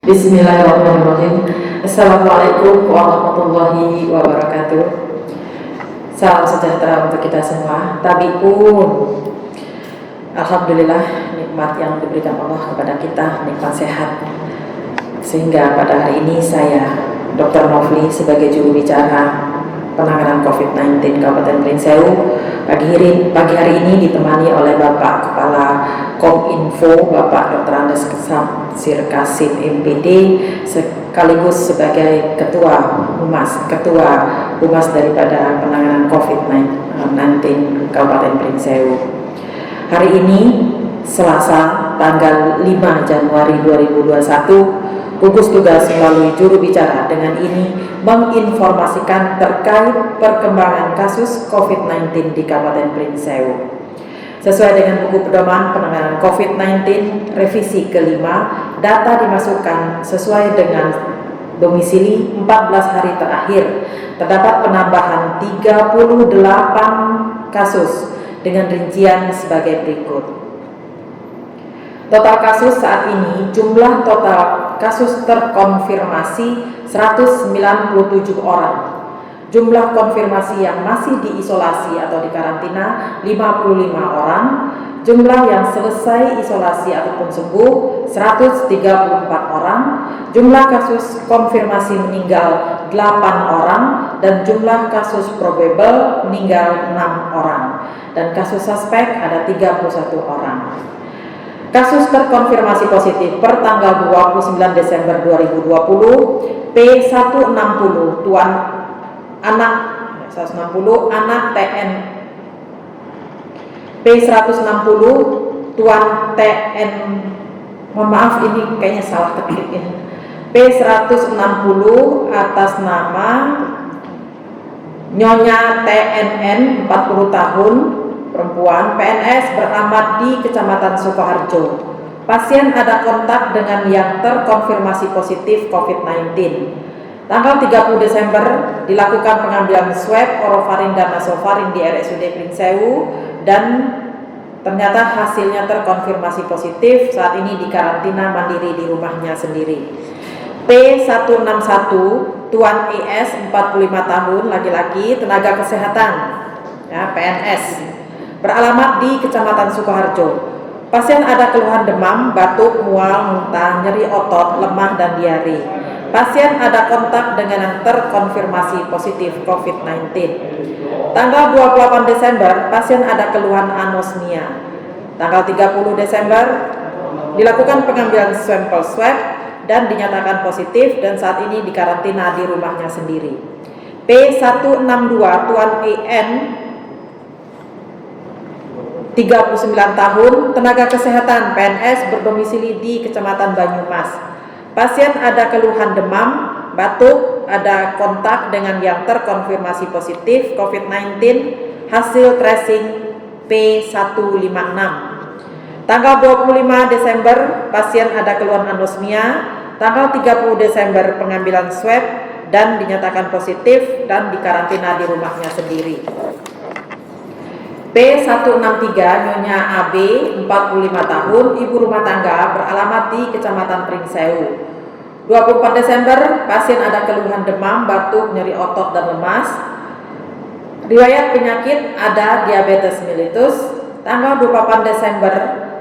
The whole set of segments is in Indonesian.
Bismillahirrahmanirrahim. Assalamualaikum warahmatullahi wabarakatuh. Salam sejahtera untuk kita semua. Tabi'un. Alhamdulillah, nikmat yang diberikan Allah kepada kita, nikmat sehat. Sehingga pada hari ini saya, Dr. Nofli, sebagai juru bicara penanganan COVID-19 Kabupaten Pringsewu, pagi hari ini ditemani oleh Bapak Kepala Kominfo, Bapak Dr. Andes Samsir Kasim MPD, sekaligus sebagai Ketua Humas daripada penanganan COVID-19 Kabupaten Pringsewu. Hari ini Selasa tanggal 5 Januari 2021, gugus tugas melalui juru bicara dengan ini menginformasikan terkait perkembangan kasus COVID-19 di Kabupaten Pringsewu. Sesuai dengan buku pedoman penanganan COVID-19 revisi kelima, data dimasukkan sesuai dengan domisili 14 hari terakhir. Terdapat penambahan 38 kasus dengan rincian sebagai berikut. Total kasus saat ini, jumlah total kasus terkonfirmasi 197 orang. Jumlah konfirmasi yang masih diisolasi atau dikarantina 55 orang. Jumlah yang selesai isolasi ataupun sembuh 134 orang. Jumlah kasus konfirmasi meninggal 8 orang dan jumlah kasus probable meninggal 6 orang. Dan kasus suspek ada 31 orang. Kasus terkonfirmasi positif per tanggal 29 Desember 2020, P160 anak TN, P160 tuan TN, mohon maaf ini kayaknya salah ketik ini, P160 atas nama Nyonya TNN 40 tahun, perempuan, PNS, beralamat di Kecamatan Sukoharjo. Pasien ada kontak dengan yang terkonfirmasi positif COVID-19. Tanggal 30 Desember dilakukan pengambilan swab orofaring dan nasofaring di RSUD Pringsewu dan ternyata hasilnya terkonfirmasi positif. Saat ini dikarantina mandiri di rumahnya sendiri. P161 Tuan IS 45 tahun, laki-laki, tenaga kesehatan, ya, PNS, beralamat di Kecamatan Sukoharjo. Pasien ada keluhan demam, batuk, mual, muntah, nyeri otot, lemah, dan diare. Pasien ada kontak dengan yang terkonfirmasi positif COVID-19. Tanggal 28 Desember, pasien ada keluhan anosmia. Tanggal 30 Desember, dilakukan pengambilan sampel swab dan dinyatakan positif dan saat ini dikarantina di rumahnya sendiri. P162 Tuan EN 39 tahun, tenaga kesehatan, PNS, berdomisili di Kecamatan Banyumas. Pasien ada keluhan demam, batuk, ada kontak dengan yang terkonfirmasi positif COVID-19, hasil tracing P156. Tanggal 25 Desember, pasien ada keluhan anosmia. Tanggal 30 Desember, pengambilan swab dan dinyatakan positif dan dikarantina di rumahnya sendiri. P163 Nyonya AB 45 tahun, ibu rumah tangga, beralamat di Kecamatan Pringsewu. 24 Desember, pasien ada keluhan demam, batuk, nyeri otot dan lemas. Riwayat penyakit ada diabetes mellitus. Tanggal 28 Desember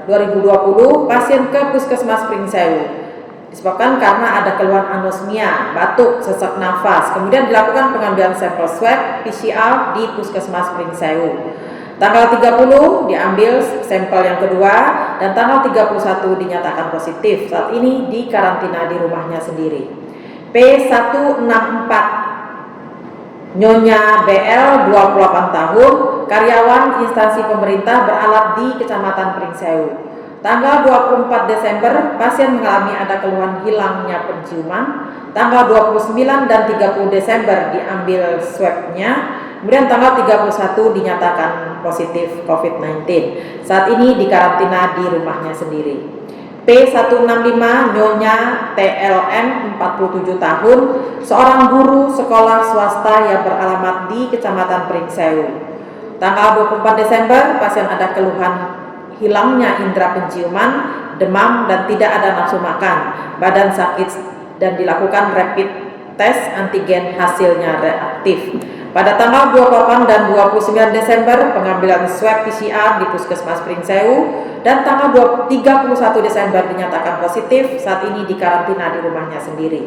2020, pasien ke Puskesmas Pringsewu disebabkan karena ada keluhan anosmia, batuk, sesak nafas. Kemudian dilakukan pengambilan sampel swab PCR di Puskesmas Pringsewu. Tanggal 30 diambil sampel yang kedua dan tanggal 31 dinyatakan positif. Saat ini dikarantina di rumahnya sendiri. P164 Nyonya BL 28 tahun, karyawan instansi pemerintah, beralat di Kecamatan Pringsewu. Tanggal 24 Desember, pasien mengalami ada keluhan hilangnya penciuman. Tanggal 29 dan 30 Desember diambil swabnya. Kemudian tanggal 31 dinyatakan positif COVID-19. Saat ini dikarantina di rumahnya sendiri. P165 Nyonya TLM 47 tahun, seorang guru sekolah swasta yang beralamat di Kecamatan Pringsewu. Tanggal 24 Desember, pasien ada keluhan hilangnya indera penciuman demam dan tidak ada nafsu makan, badan sakit, dan dilakukan rapid test antigen hasilnya reaktif. Pada tanggal 28 dan 29 Desember pengambilan swab PCR di Puskesmas Pringsewu dan tanggal 31 Desember dinyatakan positif, saat ini dikarantina di rumahnya sendiri.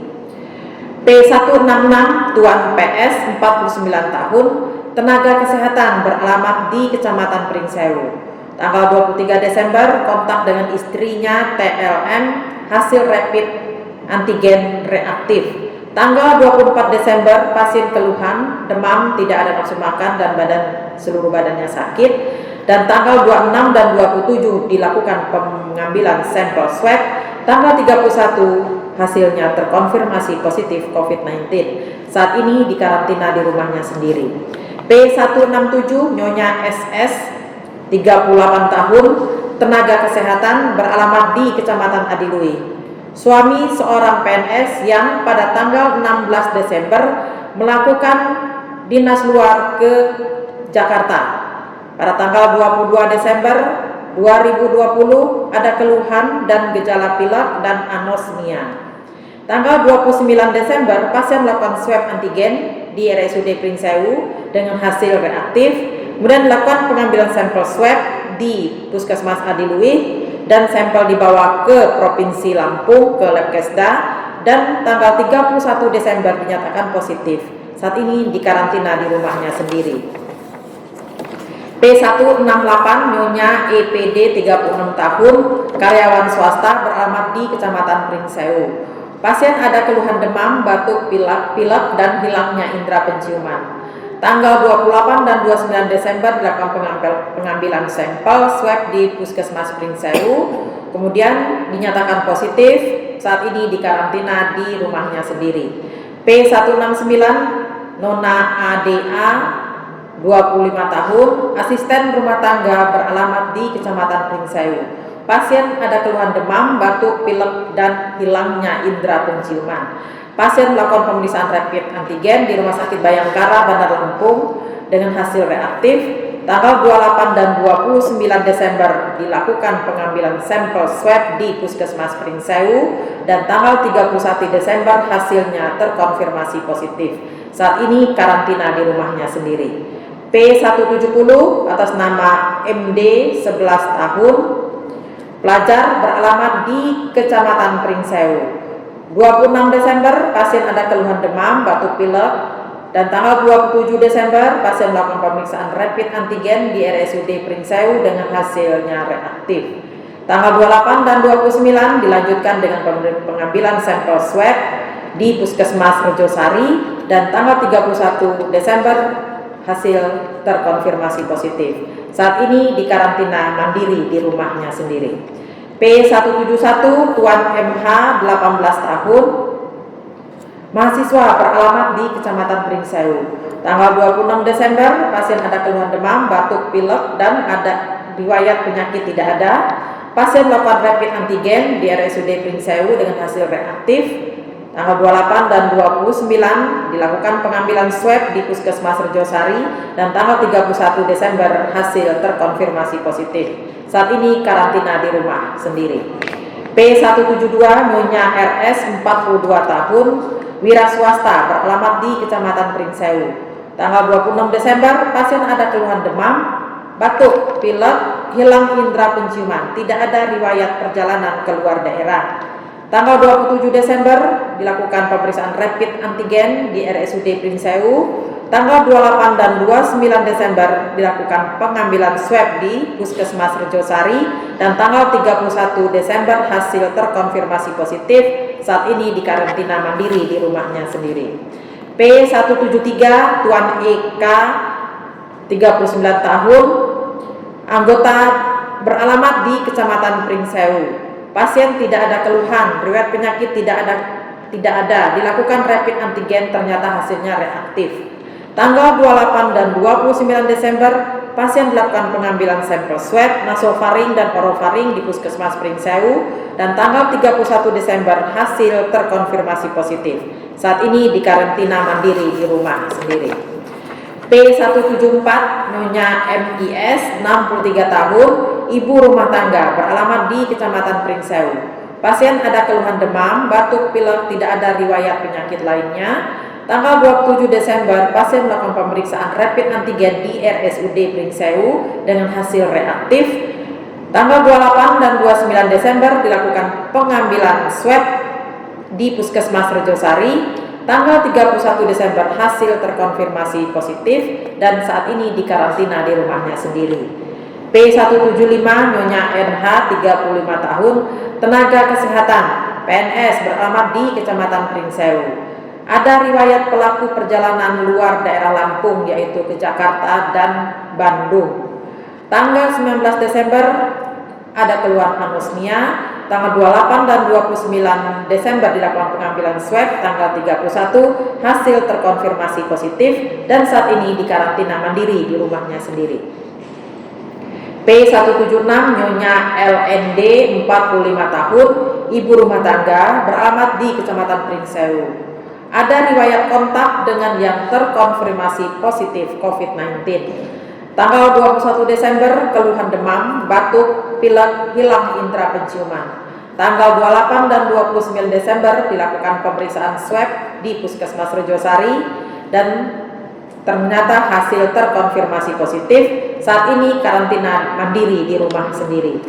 P166 Tuan PS 49 tahun, tenaga kesehatan beralamat di Kecamatan Pringsewu. Tanggal 23 Desember kontak dengan istrinya TLM, hasil rapid antigen reaktif. Tanggal 24 Desember pasien keluhan, demam, tidak ada nafsu makan dan seluruh badannya sakit. Dan tanggal 26 dan 27 dilakukan pengambilan sampel swab. Tanggal 31 hasilnya terkonfirmasi positif COVID-19. Saat ini dikarantina di rumahnya sendiri. P167 Nyonya SS 38 tahun, tenaga kesehatan beralamat di Kecamatan Adilui. Suami seorang PNS yang pada tanggal 16 Desember melakukan dinas luar ke Jakarta. Pada tanggal 22 Desember 2020 ada keluhan dan gejala pilek dan anosmia. Tanggal 29 Desember pasien melakukan swab antigen di RSUD Pringsewu dengan hasil reaktif, kemudian dilakukan pengambilan sampel swab di Puskesmas Adilui dan sampel dibawa ke Provinsi Lampung ke Labkesda dan tanggal 31 Desember dinyatakan positif. Saat ini dikarantina di rumahnya sendiri. P168 Nyonya EPD 36 tahun, karyawan swasta beralamat di Kecamatan Pringsewu. Pasien ada keluhan demam, batuk, pilek, dan hilangnya indera penciuman. Tanggal 28 dan 29 Desember dilakukan pengambilan sampel swab di Puskesmas Pringsewu, kemudian dinyatakan positif, saat ini dikarantina di rumahnya sendiri. P169 Nona ADA 25 tahun, asisten rumah tangga beralamat di Kecamatan Pringsewu. Pasien ada keluhan demam, batuk, pilek, dan hilangnya indera penciuman. Pasien melakukan pemeriksaan rapid antigen di Rumah Sakit Bayangkara, Bandar Lampung dengan hasil reaktif. Tanggal 28 dan 29 Desember dilakukan pengambilan sampel swab di Puskesmas Pringsewu dan tanggal 31 Desember hasilnya terkonfirmasi positif. Saat ini karantina di rumahnya sendiri. P170 atas nama MD 11 tahun, pelajar beralamat di Kecamatan Pringsewu. 26 Desember pasien ada keluhan demam, batuk pilek, dan tanggal 27 Desember pasien melakukan pemeriksaan rapid antigen di RSUD Pringsewu dengan hasilnya reaktif. Tanggal 28 dan 29 dilanjutkan dengan pengambilan sampel swab di Puskesmas Rejosari dan tanggal 31 Desember hasil terkonfirmasi positif. Saat ini dikarantina mandiri di rumahnya sendiri. P171 Tuan MH 18 tahun, mahasiswa beralamat di Kecamatan Pringsewu. Tanggal 26 Desember pasien ada keluhan demam, batuk, pilek, dan ada riwayat penyakit tidak ada. Pasien melakukan rapid antigen di RSUD Pringsewu dengan hasil reaktif. Tanggal 28 dan 29 dilakukan pengambilan swab di Puskesmas Rejosari dan tanggal 31 Desember hasil terkonfirmasi positif. Saat ini karantina di rumah sendiri. P172 Nyonya RS 42 tahun, wira swasta beralamat di Kecamatan Pringsewu. Tanggal 26 Desember pasien ada keluhan demam, batuk, pilek, hilang indera penciuman, tidak ada riwayat perjalanan ke luar daerah. Tanggal 27 Desember dilakukan pemeriksaan rapid antigen di RSUD Pringsewu. Tanggal 28 dan 29 Desember dilakukan pengambilan swab di Puskesmas Rejosari dan tanggal 31 Desember hasil terkonfirmasi positif. Saat ini dikarantina mandiri di rumahnya sendiri. P173 Tuan EK 39 tahun, anggota beralamat di Kecamatan Pringsewu. Pasien tidak ada keluhan, riwayat penyakit tidak ada, dilakukan rapid antigen ternyata hasilnya reaktif. Tanggal 28 dan 29 Desember pasien dilakukan pengambilan sampel swab nasofaring dan orofaring di Puskesmas Pringsewu dan tanggal 31 Desember hasil terkonfirmasi positif. Saat ini dikarantina mandiri di rumah sendiri. P174 Nyonya MIS 63 tahun, ibu rumah tangga, beralamat di Kecamatan Pringsewu. Pasien ada keluhan demam, batuk, pilek, tidak ada riwayat penyakit lainnya. Tanggal 27 Desember, pasien melakukan pemeriksaan rapid antigen di RSUD Pringsewu dengan hasil reaktif. Tanggal 28 dan 29 Desember dilakukan pengambilan swab di Puskesmas Rejosari. Tanggal 31 Desember hasil terkonfirmasi positif dan saat ini dikarantina di rumahnya sendiri. P175 Nyonya NH 35 tahun, tenaga kesehatan, PNS, beralamat di Kecamatan Pringsewu. Ada riwayat pelaku perjalanan luar daerah Lampung yaitu ke Jakarta dan Bandung. Tanggal 19 Desember ada keluhan anosmia. Tanggal 28 dan 29 Desember dilakukan pengambilan swab. Tanggal 31 hasil terkonfirmasi positif dan saat ini dikarantina mandiri di rumahnya sendiri. P176 Nyonya LND 45 tahun, ibu rumah tangga, beralamat di Kecamatan Pringsewu. Ada riwayat kontak dengan yang terkonfirmasi positif COVID-19. Tanggal 21 Desember keluhan demam, batuk, pilek, hilang indera penciuman. Tanggal 28 dan 29 Desember dilakukan pemeriksaan swab di Puskesmas Rejosari dan ternyata hasil terkonfirmasi positif. Saat ini karantina mandiri di rumah sendiri.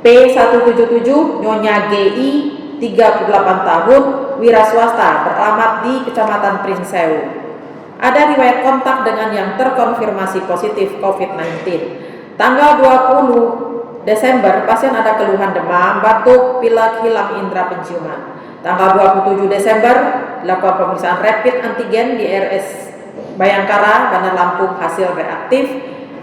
P177 Nyonya GI 38 tahun, wira swasta, beralamat di Kecamatan Pringsewu. Ada riwayat kontak dengan yang terkonfirmasi positif COVID-19. Tanggal 20 Desember, pasien ada keluhan demam, batuk, pilek, hilang indera penciuman. Tanggal 27 Desember, dilakukan pemeriksaan rapid antigen di RS Bayangkara, Bandar Lampung, hasil reaktif.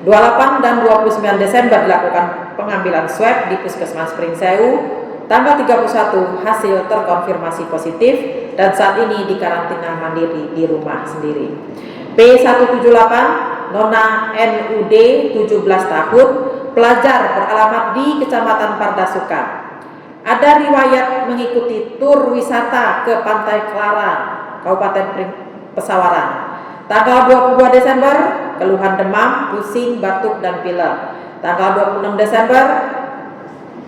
28 dan 29 Desember dilakukan pengambilan swab di Puskesmas Pringsewu. Tanggal 31 hasil terkonfirmasi positif dan saat ini dikarantina mandiri di rumah sendiri. P178 Nona NUD 17 tahun, pelajar, beralamat di Kecamatan Pardasuka. Ada riwayat mengikuti tur wisata ke Pantai Clara, Kabupaten Pesawaran. Tanggal 22 Desember keluhan demam, pusing, batuk, dan pilek. Tanggal 26 Desember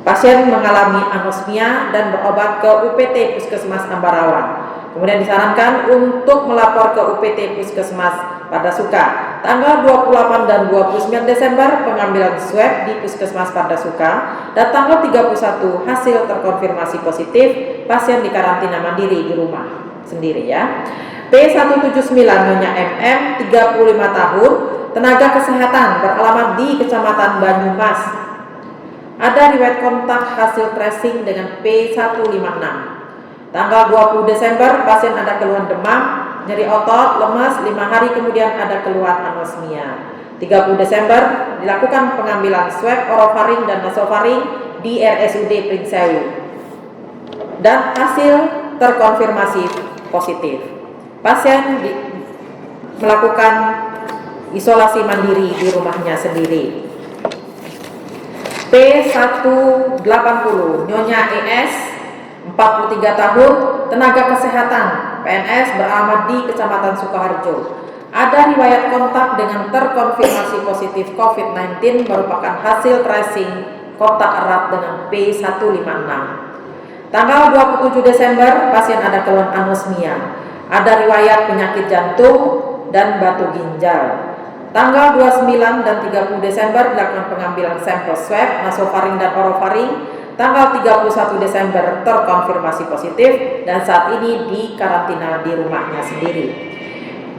pasien mengalami anosmia dan berobat ke UPT Puskesmas Ambarawan. Kemudian disarankan untuk melapor ke UPT Puskesmas Pardasuka. Tanggal 28 dan 29 Desember pengambilan swab di Puskesmas Pardasuka dan tanggal 31 hasil terkonfirmasi positif, pasien dikarantina mandiri di rumah sendiri ya. P179 Nyonya MM 35 tahun, tenaga kesehatan, beralamat di Kecamatan Banyumas. Ada riwayat kontak hasil tracing dengan P156. Tanggal 20 Desember pasien ada keluhan demam, nyeri otot, lemas, 5 hari kemudian ada keluhan anosmia. 30 Desember dilakukan pengambilan swab orofaring dan nasofaring di RSUD Pringsewu dan hasil terkonfirmasi positif. Pasien melakukan isolasi mandiri di rumahnya sendiri. P180 Nyonya ES 43 tahun, tenaga kesehatan, PNS, beralamat di Kecamatan Sukoharjo. Ada riwayat kontak dengan terkonfirmasi positif COVID-19 merupakan hasil tracing kontak erat dengan P156. Tanggal 27 Desember pasien ada keluhan anosmia. Ada riwayat penyakit jantung dan batu ginjal. Tanggal 29 dan 30 Desember dilakukan pengambilan sampel swab, nasofaring dan orofaring. Tanggal 31 Desember terkonfirmasi positif dan saat ini dikarantina di rumahnya sendiri.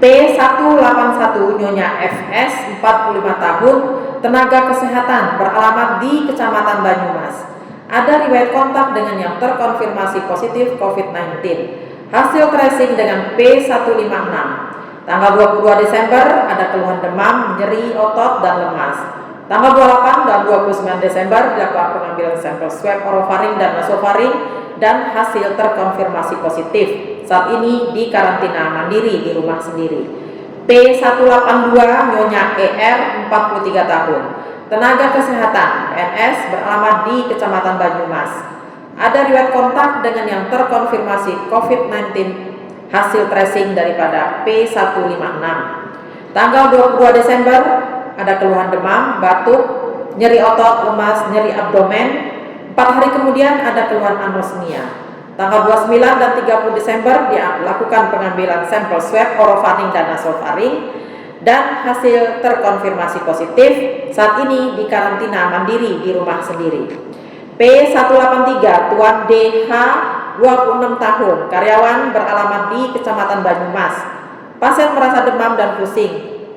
P181 Nyonya FS 45 tahun, tenaga kesehatan, beralamat di Kecamatan Banyumas. Ada riwayat kontak dengan yang terkonfirmasi positif COVID-19. Hasil tracing dengan P156. Tanggal 22 Desember ada keluhan demam, nyeri otot, dan lemas. Tanggal 28 dan 29 Desember dilakukan pengambilan sampel swab orofaring dan nasofaring dan hasil terkonfirmasi positif. Saat ini dikarantina mandiri di rumah sendiri. P182 Nyonya ER 43 tahun, tenaga kesehatan, PNS, beralamat di Kecamatan Banyumas. Ada riwayat kontak dengan yang terkonfirmasi COVID-19, hasil tracing daripada P156. Tanggal 22 Desember ada keluhan demam, batuk, nyeri otot, lemas, nyeri abdomen. 4 hari kemudian ada keluhan anosmia. Tanggal 29 dan 30 Desember dilakukan pengambilan sampel swab orofaring dan nasofaring dan hasil terkonfirmasi positif. Saat ini dikarantina mandiri di rumah sendiri. P183 Tuan DH 26 tahun, karyawan beralamat di Kecamatan Banyumas. Pasien merasa demam dan pusing,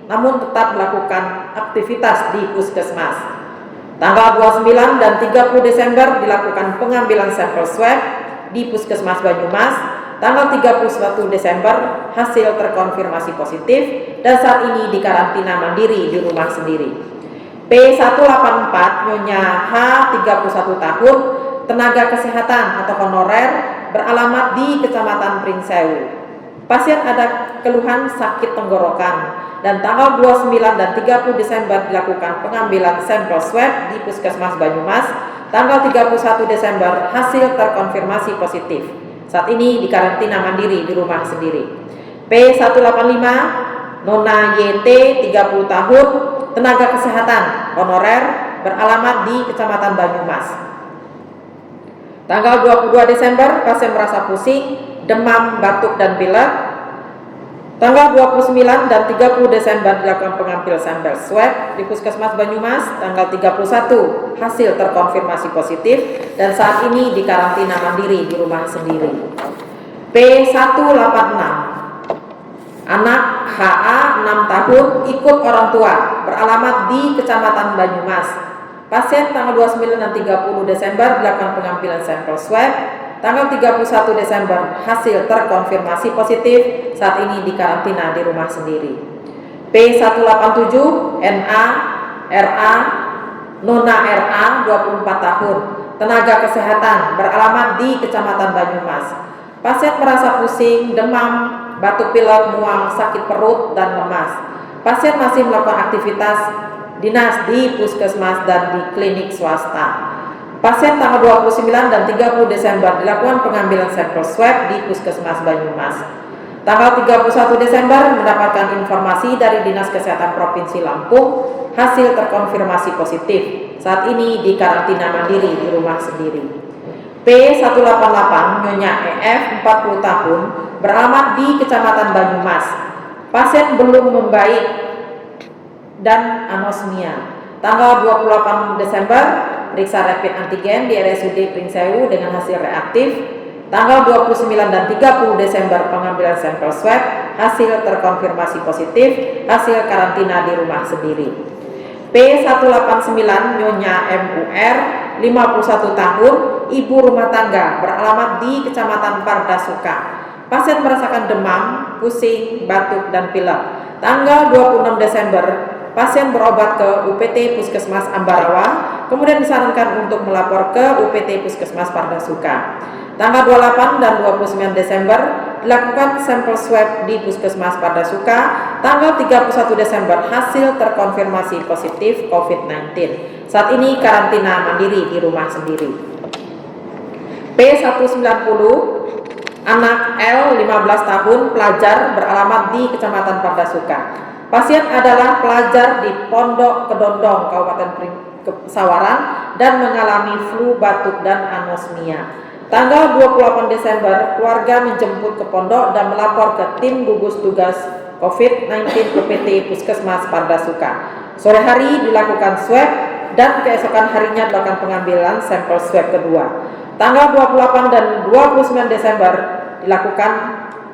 namun tetap melakukan aktivitas di puskesmas. Tanggal 29 dan 30 Desember dilakukan pengambilan sampel swab di Puskesmas Banyumas. Tanggal 31 Desember hasil terkonfirmasi positif dan saat ini dikarantina mandiri di rumah sendiri. P184 Nyonya H 31 tahun, tenaga kesehatan atau honorer beralamat di Kecamatan Pringsewu. Pasien ada keluhan sakit tenggorokan dan tanggal 29 dan 30 Desember dilakukan pengambilan sampel swab di Puskesmas Banyumas. Tanggal 31 Desember hasil terkonfirmasi positif. Saat ini dikarantina mandiri di rumah sendiri. P185 Nona YT 30 tahun, tenaga kesehatan honorer beralamat di Kecamatan Banyumas. Tanggal 22 Desember pasien merasa pusing, demam, batuk, dan pilek. Tanggal 29 dan 30 Desember dilakukan pengambil sampel swab di Puskesmas Banyumas. Tanggal 31 hasil terkonfirmasi positif dan saat ini dikarantina mandiri di rumah sendiri. P186 anak HA 6 tahun ikut orang tua beralamat di Kecamatan Banyumas. Pasien tanggal 29 dan 30 Desember dilakukan pengambilan sampel swab. Tanggal 31 Desember hasil terkonfirmasi positif, saat ini dikarantina di rumah sendiri. P187 NA RA Nona RA 24 tahun, tenaga kesehatan beralamat di Kecamatan Banyumas. Pasien merasa pusing, demam, batuk pilek, mual, sakit perut, dan lemas. Pasien masih melakukan aktivitas dinas di puskesmas dan di klinik swasta. Pasien tanggal 29 dan 30 Desember dilakukan pengambilan sampel swab di Puskesmas Banyumas. Tanggal 31 Desember mendapatkan informasi dari Dinas Kesehatan Provinsi Lampung hasil terkonfirmasi positif. Saat ini dikarantina mandiri di rumah sendiri. P188 Nyonya EF 40 tahun beralamat di Kecamatan Banyumas. Pasien belum membaik dan anosmia. Tanggal 28 Desember periksa rapid antigen di RSUD Pringsewu dengan hasil reaktif. Tanggal 29 dan 30 Desember pengambilan sampel swab, hasil terkonfirmasi positif, hasil karantina di rumah sendiri. P189 Nyonya MUR 51 tahun, ibu rumah tangga beralamat di Kecamatan Pardasuka. Pasien merasakan demam, pusing, batuk, dan pilek. Tanggal 26 Desember pasien berobat ke UPT Puskesmas Ambarawa, kemudian disarankan untuk melapor ke UPT Puskesmas Pardasuka. Tanggal 28 dan 29 Desember dilakukan sampel swab di Puskesmas Pardasuka. Tanggal 31 Desember hasil terkonfirmasi positif COVID-19. Saat ini karantina mandiri di rumah sendiri. P190 anak L 15 tahun, pelajar beralamat di Kecamatan Pardasuka. Pasien adalah pelajar di Pondok Kedondong, Kabupaten Sawaran, dan mengalami flu, batuk, dan anosmia. Tanggal 28 Desember, keluarga menjemput ke pondok dan melapor ke tim gugus tugas COVID-19 UPT Puskesmas Pardasuka. Sore hari dilakukan swab dan keesokan harinya dilakukan pengambilan sampel swab kedua. Tanggal 28 dan 29 Desember dilakukan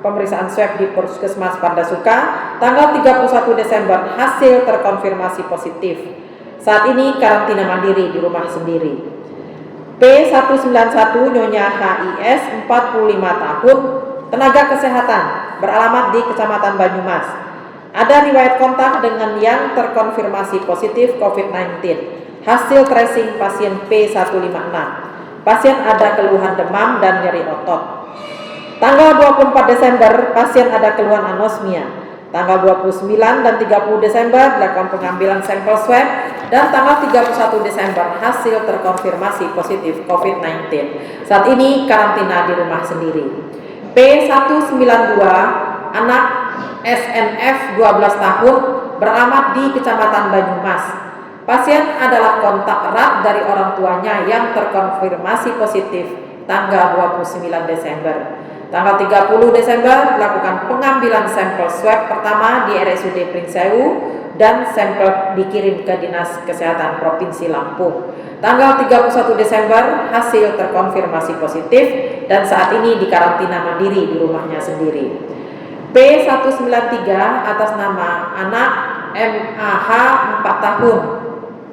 pemeriksaan swab di Puskesmas Pardasuka. Tanggal 31 Desember hasil terkonfirmasi positif. Saat ini karantina mandiri di rumah sendiri. P191 Nyonya HIS 45 tahun, tenaga kesehatan beralamat di Kecamatan Banyumas. Ada riwayat kontak dengan yang terkonfirmasi positif COVID-19. Hasil tracing pasien P156. Pasien ada keluhan demam dan nyeri otot. Tanggal 24 Desember pasien ada keluhan anosmia. Tanggal 29 dan 30 Desember dilakukan pengambilan sampel swab dan tanggal 31 Desember hasil terkonfirmasi positif COVID-19. Saat ini karantina di rumah sendiri. P192 anak SNF 12 tahun beralamat di Kecamatan Banyumas. Pasien adalah kontak erat dari orang tuanya yang terkonfirmasi positif tanggal 29 Desember. Tanggal 30 Desember dilakukan pengambilan sampel swab pertama di RSUD Pringsewu dan sampel dikirim ke Dinas Kesehatan Provinsi Lampung. Tanggal 31 Desember hasil terkonfirmasi positif dan saat ini dikarantina mandiri di rumahnya sendiri. P193 atas nama anak MAH 4 tahun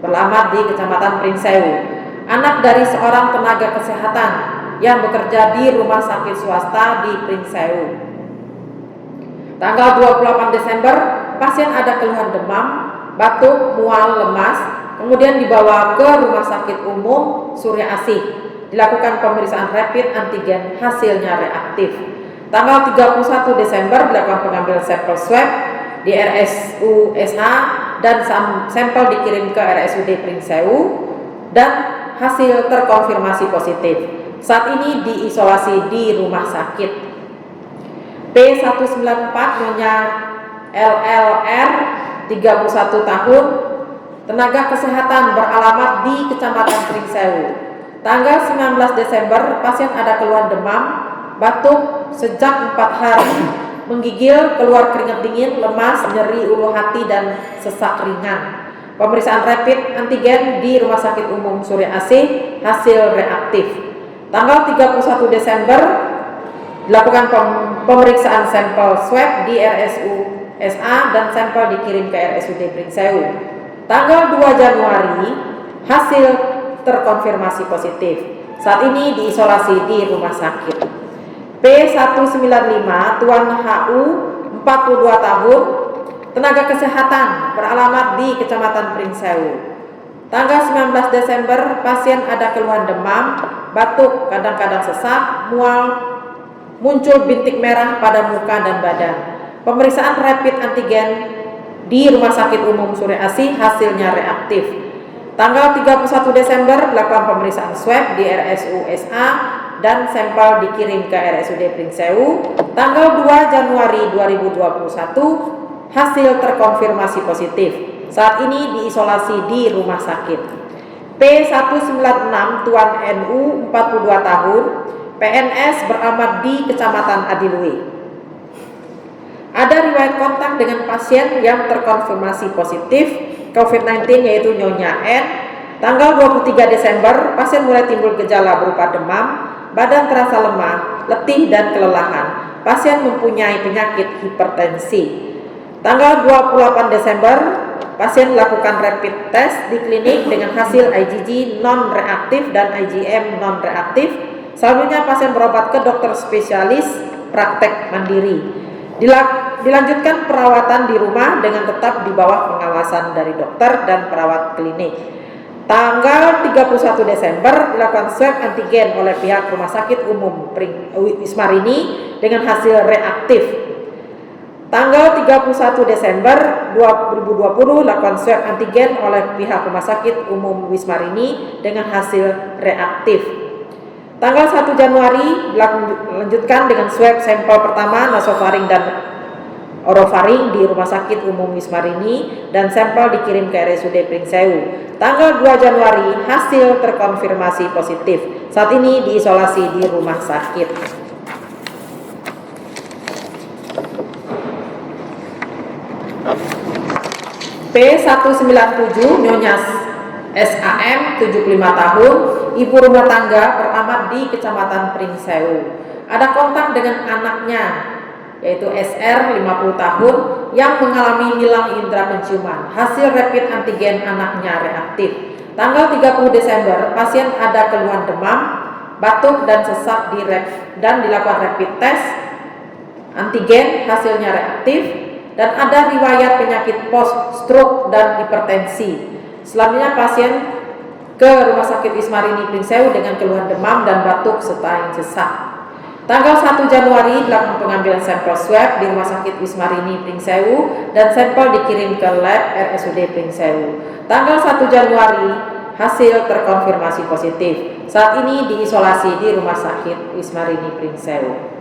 beralamat di Kecamatan Pringsewu, anak dari seorang tenaga kesehatan yang bekerja di rumah sakit swasta di Pringsewu. Tanggal 28 Desember, pasien ada keluhan demam, batuk, mual, lemas, kemudian dibawa ke Rumah Sakit Umum Surya Asih. Dilakukan pemeriksaan rapid antigen, hasilnya reaktif. Tanggal 31 Desember dilakukan pengambilan sampel swab di RSUSH dan sampel dikirim ke RSUD Pringsewu dan hasil terkonfirmasi positif. Saat ini diisolasi di rumah sakit. P194 Nyonya LLR 31 tahun, tenaga kesehatan beralamat di Kecamatan Pringsewu. Tanggal 19 Desember pasien ada keluhan demam, batuk sejak 4 hari, menggigil, keluar keringat dingin, lemas, nyeri ulu hati dan sesak ringan. Pemeriksaan rapid antigen di Rumah Sakit Umum Surya Asih, hasil reaktif. Tanggal 31 Desember dilakukan pemeriksaan sampel swab di RSUSA dan sampel dikirim ke RSUD Pringsewu. Tanggal 2 Januari hasil terkonfirmasi positif. Saat ini diisolasi di rumah sakit. P195 Tuan HU 42 tahun, tenaga kesehatan beralamat di Kecamatan Pringsewu. Tanggal 19 Desember pasien ada keluhan demam, batuk, kadang-kadang sesak, mual, muncul bintik merah pada muka dan badan. Pemeriksaan rapid antigen di Rumah Sakit Umum Surya Asih, hasilnya reaktif. Tanggal 31 Desember dilakukan pemeriksaan swab di RSUSA dan sampel dikirim ke RSUD Pringsewu. Tanggal 2 Januari 2021 hasil terkonfirmasi positif. Saat ini diisolasi di rumah sakit. P196 Tuan NU 42 tahun, PNS beralamat di Kecamatan Adilui. Ada riwayat kontak dengan pasien yang terkonfirmasi positif COVID-19 yaitu Nyonya N. Tanggal 23 Desember pasien mulai timbul gejala berupa demam, badan terasa lemah, letih dan kelelahan. Pasien mempunyai penyakit hipertensi. Tanggal 28 Desember pasien melakukan rapid test di klinik dengan hasil IgG non-reaktif dan IgM non-reaktif. Selanjutnya pasien berobat ke dokter spesialis praktek mandiri. Dilanjutkan perawatan di rumah dengan tetap di bawah pengawasan dari dokter dan perawat klinik. Tanggal 31 Desember dilakukan swab antigen oleh pihak Rumah Sakit Umum Wismarini dengan hasil reaktif. Tanggal 31 Desember 2020 dilakukan swab antigen oleh pihak Rumah Sakit Umum Wismarini dengan hasil reaktif. Tanggal 1 Januari dilanjutkan dengan swab sampel pertama nasofaring dan orofaring di Rumah Sakit Umum Wismarini dan sampel dikirim ke RSUD Pringsewu. Tanggal 2 Januari hasil terkonfirmasi positif. Saat ini diisolasi di rumah sakit. P197 Nyonya SAM 75 tahun, ibu rumah tangga beralamat di Kecamatan Pringsewu. Ada kontak dengan anaknya yaitu SR 50 tahun yang mengalami hilang indera penciuman. Hasil rapid antigen anaknya reaktif. Tanggal 30 Desember pasien ada keluhan demam, batuk dan sesak dan dilakukan rapid test antigen, hasilnya reaktif. Dan ada riwayat penyakit post stroke dan hipertensi. Selanjutnya pasien ke Rumah Sakit Wismarini Pringsewu dengan keluhan demam dan batuk serta sesak. Tanggal 1 Januari dilakukan pengambilan sampel swab di Rumah Sakit Wismarini Pringsewu dan sampel dikirim ke lab RSUD Pringsewu. Tanggal 1 Januari hasil terkonfirmasi positif. Saat ini diisolasi di Rumah Sakit Wismarini Pringsewu.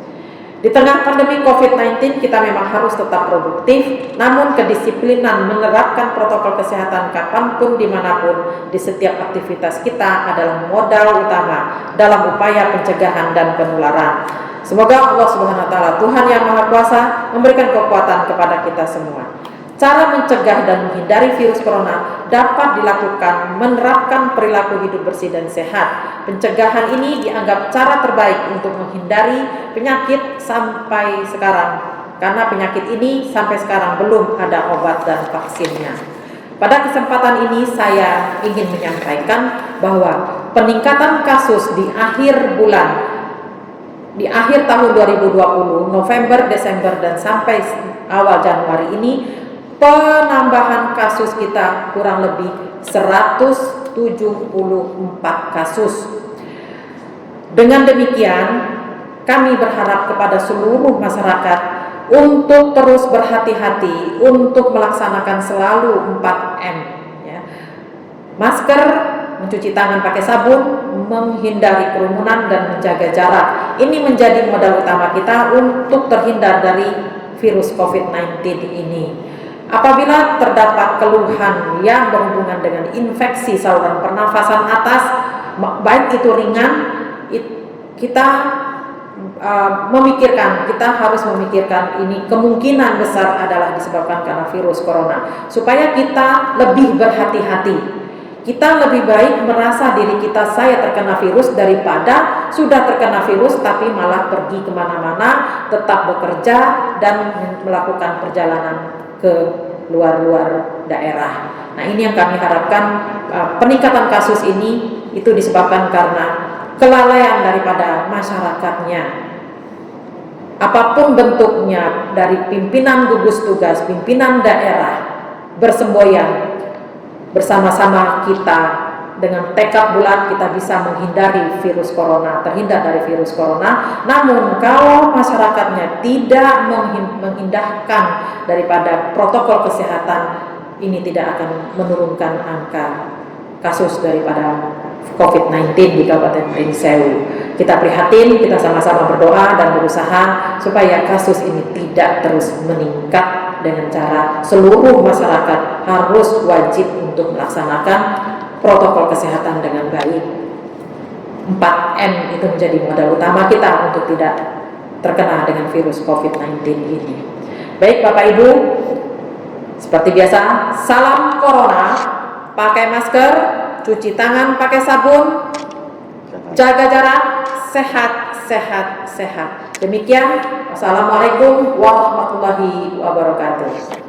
Di tengah pandemi COVID-19 kita memang harus tetap produktif, namun kedisiplinan menerapkan protokol kesehatan kapanpun, dimanapun, di setiap aktivitas kita adalah modal utama dalam upaya pencegahan dan penularan. Semoga Allah Subhanahu wa Ta'ala, Tuhan yang Maha Kuasa, memberikan kekuatan kepada kita semua. Cara mencegah dan menghindari virus corona dapat dilakukan menerapkan perilaku hidup bersih dan sehat. Pencegahan ini dianggap cara terbaik untuk menghindari penyakit sampai sekarang, karena penyakit ini sampai sekarang belum ada obat dan vaksinnya. Pada kesempatan ini saya ingin menyampaikan bahwa peningkatan kasus di akhir tahun 2020, November, Desember, dan sampai awal Januari ini, penambahan kasus kita kurang lebih 174 kasus. Dengan demikian, kami berharap kepada seluruh masyarakat untuk terus berhati-hati, untuk melaksanakan selalu 4M, ya. Masker, mencuci tangan pakai sabun, menghindari kerumunan, dan menjaga jarak. Ini menjadi modal utama kita untuk terhindar dari virus COVID-19 ini. Apabila terdapat keluhan yang berhubungan dengan infeksi saluran pernafasan atas, baik itu ringan, kita harus memikirkan ini kemungkinan besar adalah disebabkan karena virus corona. Supaya kita lebih berhati-hati, kita lebih baik merasa diri kita saya terkena virus daripada sudah terkena virus tapi malah pergi kemana-mana, tetap bekerja dan melakukan perjalanan ke luar daerah. Nah, ini yang kami harapkan. Peningkatan kasus ini itu disebabkan karena kelalaian daripada masyarakatnya. Apapun bentuknya, dari pimpinan gugus tugas, pimpinan daerah, bersemboyan bersama-sama kita dengan tekad bulat kita bisa menghindari virus corona, terhindar dari virus corona. Namun kalau masyarakatnya tidak mengindahkan daripada protokol kesehatan, ini tidak akan menurunkan angka kasus daripada COVID-19 di Kabupaten Pringsewu. Kita prihatin, kita sama-sama berdoa dan berusaha supaya kasus ini tidak terus meningkat dengan cara seluruh masyarakat harus wajib untuk melaksanakan protokol kesehatan dengan baik. 4M itu menjadi modal utama kita untuk tidak terkena dengan virus COVID-19 ini. Baik Bapak Ibu, seperti biasa, salam corona, pakai masker, cuci tangan pakai sabun, jaga jarak, sehat. Demikian, wassalamualaikum warahmatullahi wabarakatuh.